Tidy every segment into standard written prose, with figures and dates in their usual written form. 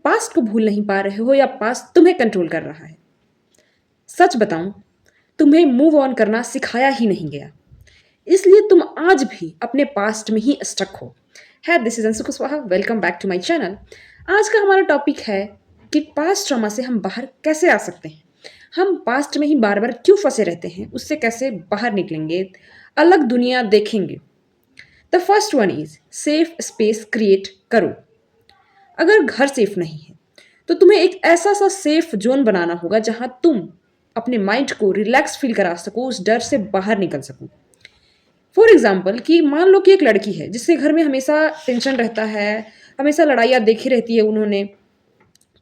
Past को भूल नहीं पा रहे हो या पास्ट तुम्हें कंट्रोल कर रहा है। सच बताऊं, तुम्हें मूव ऑन करना सिखाया ही नहीं गया, इसलिए तुम आज भी अपने पास्ट में ही स्टक हो। है, this is Anshu Kushwaha, welcome back to my channel. आज का हमारा टॉपिक है कि पास्ट ट्रॉमा से हम बाहर कैसे आ सकते हैं। हम पास्ट में ही बार बार क्यों फंसे रहते हैं, उससे कैसे बाहर निकलेंगे, अलग दुनिया देखेंगे। The first one is safe space create करो। अगर घर सेफ नहीं है तो तुम्हें एक ऐसा सा सेफ जोन बनाना होगा जहां तुम अपने माइंड को रिलैक्स फील करा सको, उस डर से बाहर निकल सको। फॉर एग्जाम्पल कि मान लो कि एक लड़की है जिसके घर में हमेशा टेंशन रहता है, हमेशा लड़ाइयाँ देखी रहती है उन्होंने।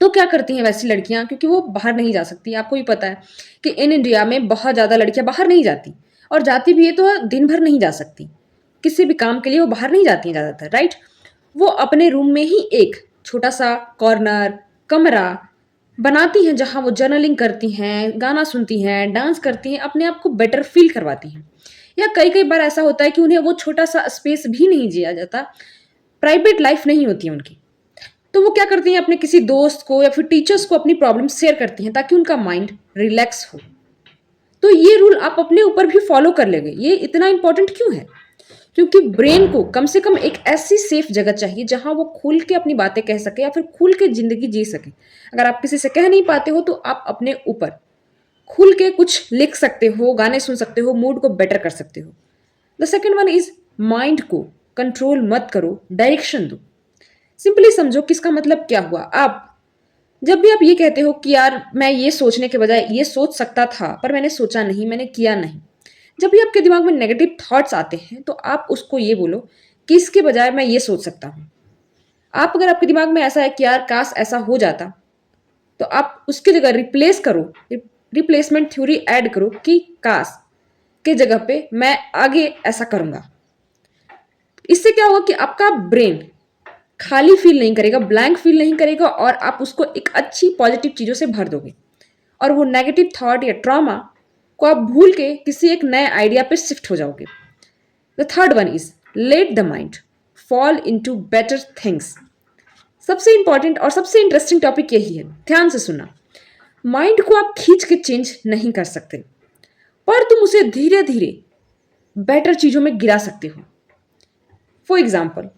तो क्या करती हैं वैसी लड़कियां, क्योंकि वो बाहर नहीं जा सकती। आपको भी पता है कि इन इंडिया में बहुत ज़्यादा लड़कियां बाहर नहीं जाती, और जाती भी है तो दिन भर नहीं जा सकती। किसी भी काम के लिए वो बाहर नहीं जाती हैं ज़्यादातर, राइट। वो अपने रूम में ही एक छोटा सा कॉर्नर, कमरा बनाती हैं जहाँ वो जर्नलिंग करती हैं, गाना सुनती हैं, डांस करती हैं, अपने आप को बेटर फील करवाती हैं। या कई कई बार ऐसा होता है कि उन्हें वो छोटा सा स्पेस भी नहीं दिया जाता, प्राइवेट लाइफ नहीं होती है उनकी। तो वो क्या करती हैं, अपने किसी दोस्त को या फिर टीचर्स को अपनी प्रॉब्लम शेयर करती हैं ताकि उनका माइंड रिलैक्स हो। तो ये रूल आप अपने ऊपर भी फॉलो कर लेंगे। ये इतना इंपॉर्टेंट क्यों है? क्योंकि ब्रेन को कम से कम एक ऐसी सेफ जगह चाहिए जहां वो खुल के अपनी बातें कह सके या फिर खुल के जिंदगी जी सके। अगर आप किसी से कह नहीं पाते हो तो आप अपने ऊपर खुल के कुछ लिख सकते हो, गाने सुन सकते हो, मूड को बेटर कर सकते हो। The second one is mind को कंट्रोल मत करो, डायरेक्शन दो। सिंपली समझो किसका मतलब क्या हुआ। आप जब भी आप ये कहते हो कि यार मैं ये सोचने के बजाय ये सोच सकता था पर मैंने सोचा नहीं, मैंने किया नहीं, जब भी आपके दिमाग में नेगेटिव थॉट्स आते हैं तो आप उसको ये बोलो कि इसके बजाय मैं ये सोच सकता हूँ। आप अगर आपके दिमाग में ऐसा है कि यार काश ऐसा हो जाता, तो आप उसकी जगह रिप्लेस करो, रिप्लेसमेंट थ्योरी ऐड करो कि काश के जगह पे मैं आगे ऐसा करूंगा। इससे क्या होगा कि आपका ब्रेन खाली फील नहीं करेगा, ब्लैंक फील नहीं करेगा, और आप उसको एक अच्छी पॉजिटिव चीज़ों से भर दोगे, और वो नेगेटिव थॉट या ट्रॉमा को आप भूल के किसी एक नए आइडिया पे शिफ्ट हो जाओगे। The third one is let the mind fall into better things. सबसे इंपॉर्टेंट और सबसे इंटरेस्टिंग टॉपिक यही है, ध्यान से सुनना। माइंड को आप खींच के चेंज नहीं कर सकते, पर तुम उसे धीरे धीरे बेटर चीजों में गिरा सकते हो। फॉर एग्जाम्पल,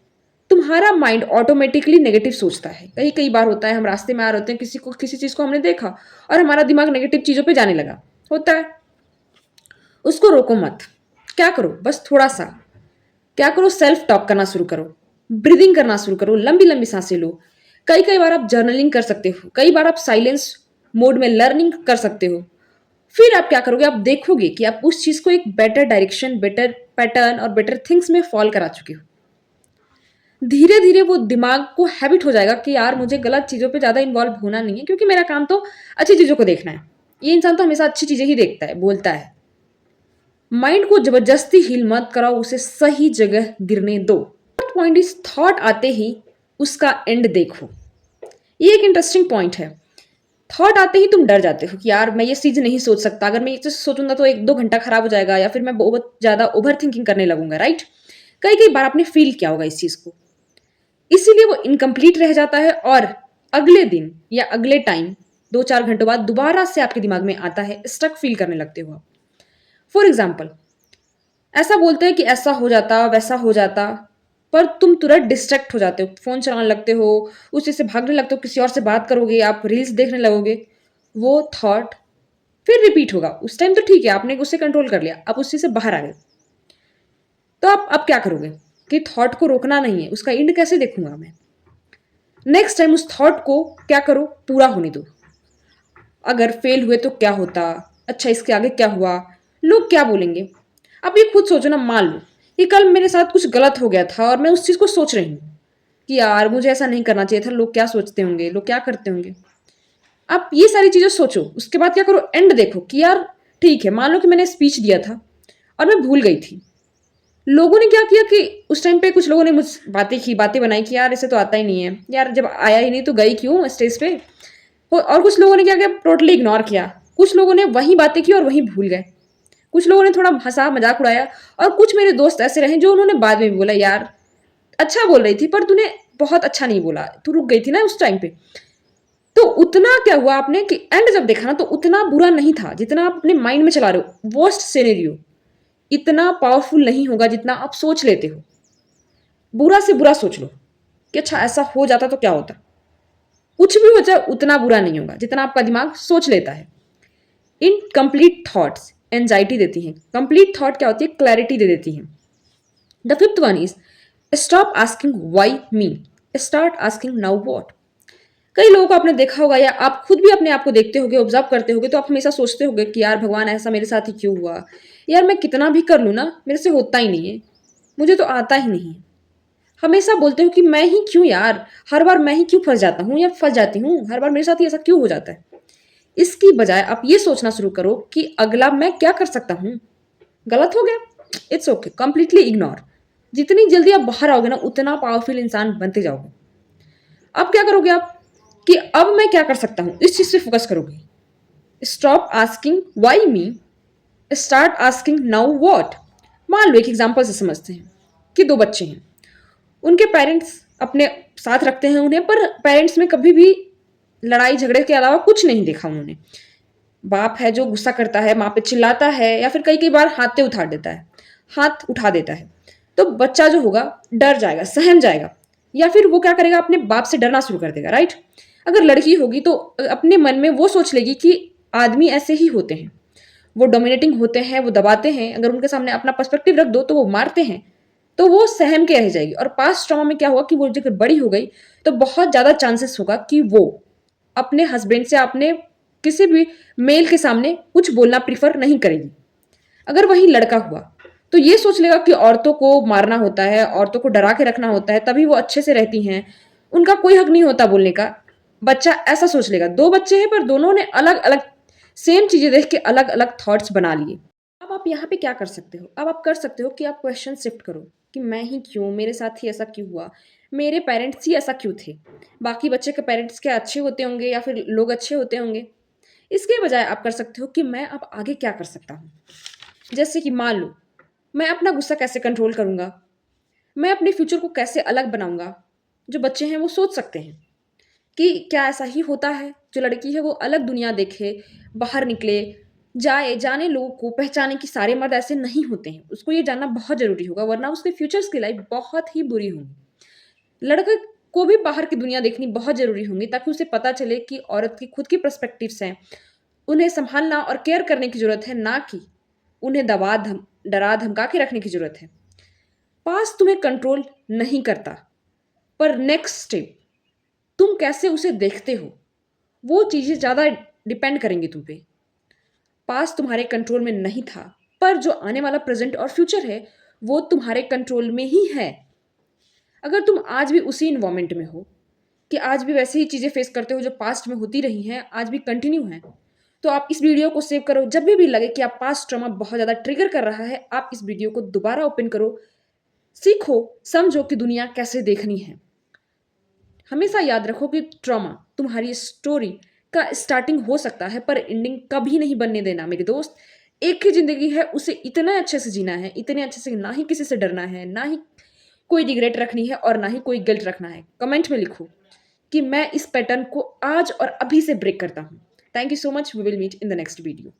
तुम्हारा माइंड ऑटोमेटिकली नेगेटिव सोचता है। कई कई बार होता है, हम रास्ते में आ रहे होते हैं, किसी चीज को हमने देखा और हमारा दिमाग नेगेटिव चीजों पे जाने लगा होता है। उसको रोको मत। क्या करो, बस थोड़ा सा क्या करो, सेल्फ टॉक करना शुरू करो, ब्रीदिंग करना शुरू करो, लंबी लंबी सांसें लो। कई कई बार आप जर्नलिंग कर सकते हो, कई बार आप साइलेंस मोड में लर्निंग कर सकते हो। फिर आप क्या करोगे, आप देखोगे कि आप उस चीज को एक बेटर डायरेक्शन, बेटर पैटर्न और बेटर थिंग्स में फॉल करा चुके हो। धीरे धीरे वो दिमाग को हैबिट हो जाएगा कि यार मुझे गलत चीज़ों पे ज़्यादा इन्वॉल्व होना नहीं है, क्योंकि मेरा काम तो अच्छी चीज़ों को देखना है। ये इंसान तो हमेशा अच्छी चीज़ें ही देखता है, बोलता है। माइंड को जबरदस्ती हील मत कराओ, उसे सही जगह गिरने दो। पॉइंट इज थॉट आते ही उसका एंड देखो। ये एक इंटरेस्टिंग पॉइंट है। थॉट आते ही तुम डर जाते हो कि यार मैं ये चीज़ नहीं सोच सकता, अगर मैं ये चीज़ सोचूंगा तो 1-2 घंटा खराब हो जाएगा, या फिर मैं बहुत ज़्यादा ओवर थिंकिंग करने लगूंगा, राइट। कई कई बार आपने फील किया होगा इस चीज़ को, इसीलिए वो इनकम्प्लीट रह जाता है, और अगले दिन या अगले टाइम 2-4 घंटों बाद दोबारा से आपके दिमाग में आता है, स्टक फील करने लगते हो आप। फॉर एग्जाम्पल, ऐसा बोलते हैं कि ऐसा हो जाता, वैसा हो जाता, पर तुम तुरंत डिस्ट्रैक्ट हो जाते हो, फोन चलाने लगते हो, उस चीज से भागने लगते हो, किसी और से बात करोगे, आप रील्स देखने लगोगे। वो थॉट फिर रिपीट होगा। उस टाइम तो ठीक है, आपने उसे कंट्रोल कर लिया, आप उस चीज से बाहर आ गए। तो आप अब क्या करोगे कि थॉट को रोकना नहीं है, उसका एंड कैसे देखूंगा मैं। नेक्स्ट टाइम उस थॉट को क्या करो, पूरा होने दो। अगर फेल हुए तो क्या होता, अच्छा इसके आगे क्या हुआ, लोग क्या बोलेंगे। अब ये खुद सोचो ना, मान लो कि कल मेरे साथ कुछ गलत हो गया था और मैं उस चीज को सोच रही हूँ कि यार मुझे ऐसा नहीं करना चाहिए था, लोग क्या सोचते होंगे, लोग क्या करते होंगे। आप ये सारी चीजें सोचो, उसके बाद क्या करो, एंड देखो कि यार ठीक है, मान लो कि मैंने स्पीच दिया था और मैं भूल गई थी। लोगों ने क्या किया कि उस टाइम पे कुछ लोगों ने मुझ बातें बनाई कि यार इसे तो आता ही नहीं है, यार जब आया ही नहीं तो गई क्यों स्टेज पे। और कुछ लोगों ने क्या किया, टोटली इग्नोर किया। कुछ लोगों ने वही बातें की और वहीं भूल गए। कुछ लोगों ने थोड़ा हंसा मजाक उड़ाया, और कुछ मेरे दोस्त ऐसे रहे जो उन्होंने बाद में भी बोला यार अच्छा बोल रही थी पर तूने बहुत अच्छा नहीं बोला, तू रुक गई थी ना उस टाइम पे। तो उतना क्या हुआ आपने कि एंड जब देखा ना तो उतना बुरा नहीं था जितना आप अपने माइंड में चला रहे हो। वर्स्ट सिनेरियो इतना पावरफुल नहीं होगा जितना आप सोच लेते हो। बुरा से बुरा सोच लो कि अच्छा ऐसा हो जाता तो क्या होता। कुछ भी हो जाए उतना बुरा नहीं होगा जितना आपका दिमाग सोच लेता है। इनकम्प्लीट थॉट्स एंजाइटी देती हैं। कंप्लीट थॉट क्या होती है? क्लैरिटी दे देती हैं। The fifth one is stop asking why me, start asking now what. कई लोगों को आपने देखा होगा या आप खुद भी अपने आप को देखते होगे, ऑब्जर्व करते होगे, तो आप हमेशा सोचते होगे कि यार भगवान ऐसा मेरे साथ ही क्यों हुआ, यार मैं कितना भी कर लूँ ना मेरे से होता ही नहीं है, मुझे तो आता ही नहीं है। हमेशा बोलते हो कि मैं ही क्यों यार, हर बार मैं ही क्यों फंस जाता हूँ या फंस जाती हूँ, हर बार मेरे साथ ही ऐसा क्यों हो जाता है। इसकी बजाय आप ये सोचना शुरू करो कि अगला मैं क्या कर सकता हूँ। गलत हो गया, इट्स ओके, कंप्लीटली इग्नोर। जितनी जल्दी आप बाहर आओगे ना उतना पावरफुल इंसान बनते जाओगे। अब क्या करोगे आप कि अब मैं क्या कर सकता हूं, इस चीज पे फोकस करोगे। Stop asking why me, start asking now what. मान लो एक एग्जांपल से समझते हैं कि दो बच्चे हैं, उनके पेरेंट्स अपने साथ रखते हैं उन्हें, पर पेरेंट्स में कभी भी लड़ाई झगड़े के अलावा कुछ नहीं देखा उन्होंने। बाप है जो गुस्सा करता है, माँ पे चिल्लाता है, या फिर कई कई बार हाथ उठा देता है। तो बच्चा जो होगा डर जाएगा, सहम जाएगा, या फिर वो क्या करेगा अपने बाप से डरना शुरू कर देगा, राइट। अगर लड़की होगी तो अपने मन में वो सोच लेगी कि आदमी ऐसे ही होते हैं, वो डोमिनेटिंग होते हैं, वो दबाते हैं, अगर उनके सामने अपना पर्सपेक्टिव रख दो तो वो मारते हैं। तो वो सहम के रह जाएगी। और पास्ट ट्रॉमा में क्या हुआ कि वो जब बड़ी हो गई तो बहुत ज्यादा चांसेस होगा कि वो अपने हस्बैंड से, अपने किसी भी मेल के सामने कुछ बोलना प्रीफर नहीं करेगी। अगर वही लड़का हुआ तो ये सोच लेगा कि औरतों को मारना होता है, औरतों को डरा के रखना होता है, तभी वो अच्छे से रहती हैं, उनका कोई हक नहीं होता बोलने का। बच्चा ऐसा सोच लेगा। दो बच्चे हैं पर दोनों ने अलग अलग सेम चीजें देख के अलग अलग थॉट्स बना लिए। अब आप यहाँ पे क्या कर सकते हो? अब आप कर सकते हो कि आप क्वेश्चन शिफ्ट करो कि मैं ही क्यों, मेरे साथ ही ऐसा क्यों हुआ, मेरे पेरेंट्स ही ऐसा क्यों थे, बाकी बच्चे के पेरेंट्स क्या अच्छे होते होंगे या फिर लोग अच्छे होते होंगे। इसके बजाय आप कर सकते हो कि मैं अब आगे क्या कर सकता हूँ। जैसे कि मान लो मैं अपना गुस्सा कैसे कंट्रोल करूंगा, मैं अपने फ्यूचर को कैसे अलग बनाऊंगा। जो बच्चे हैं वो सोच सकते हैं कि क्या ऐसा ही होता है, जो लड़की है वो अलग दुनिया देखे, बाहर निकले, जाए, जाने लोगों को पहचाने कि सारे मर्द ऐसे नहीं होते हैं। उसको ये जानना बहुत जरूरी होगा, वरना उसके फ्यूचर्स की लाइफ बहुत ही बुरी होगी। लड़के को भी बाहर की दुनिया देखनी बहुत जरूरी होगी ताकि उसे पता चले कि औरत की खुद की पर्सपेक्टिव्स हैं, उन्हें संभालना और केयर करने की जरूरत है, ना कि उन्हें डरा धमका के रखने की जरूरत है। पास तुम्हें कंट्रोल नहीं करता, पर नेक्स्ट स्टेप तुम कैसे उसे देखते हो वो चीजें ज्यादा डिपेंड करेंगी तुम पे। पास तुम्हारे कंट्रोल में नहीं था, पर जो आने वाला प्रेजेंट और फ्यूचर है वो तुम्हारे कंट्रोल में ही है। अगर तुम आज भी उसी इन्वायरमेंट में हो कि आज भी वैसे ही चीजें फेस करते हो जो पास्ट में होती रही हैं, आज भी कंटिन्यू हैं, तो आप इस वीडियो को सेव करो। जब भी लगे कि आप पास्ट ट्रॉमा बहुत ज्यादा ट्रिगर कर रहा है, आप इस वीडियो को दोबारा ओपन करो, सीखो, समझो कि दुनिया कैसे देखनी है। हमेशा याद रखो कि ट्रॉमा तुम्हारी स्टोरी का स्टार्टिंग हो सकता है, पर एंडिंग कभी नहीं बनने देना मेरे दोस्त। एक ही जिंदगी है, उसे इतना अच्छे से जीना है, इतने अच्छे से, ना ही किसी से डरना है, ना ही कोई रिग्रेट रखनी है और ना ही कोई गिल्ट रखना है। कमेंट में लिखो कि मैं इस पैटर्न को आज और अभी से ब्रेक करता हूँ। Thank you so much, we will meet in the next video.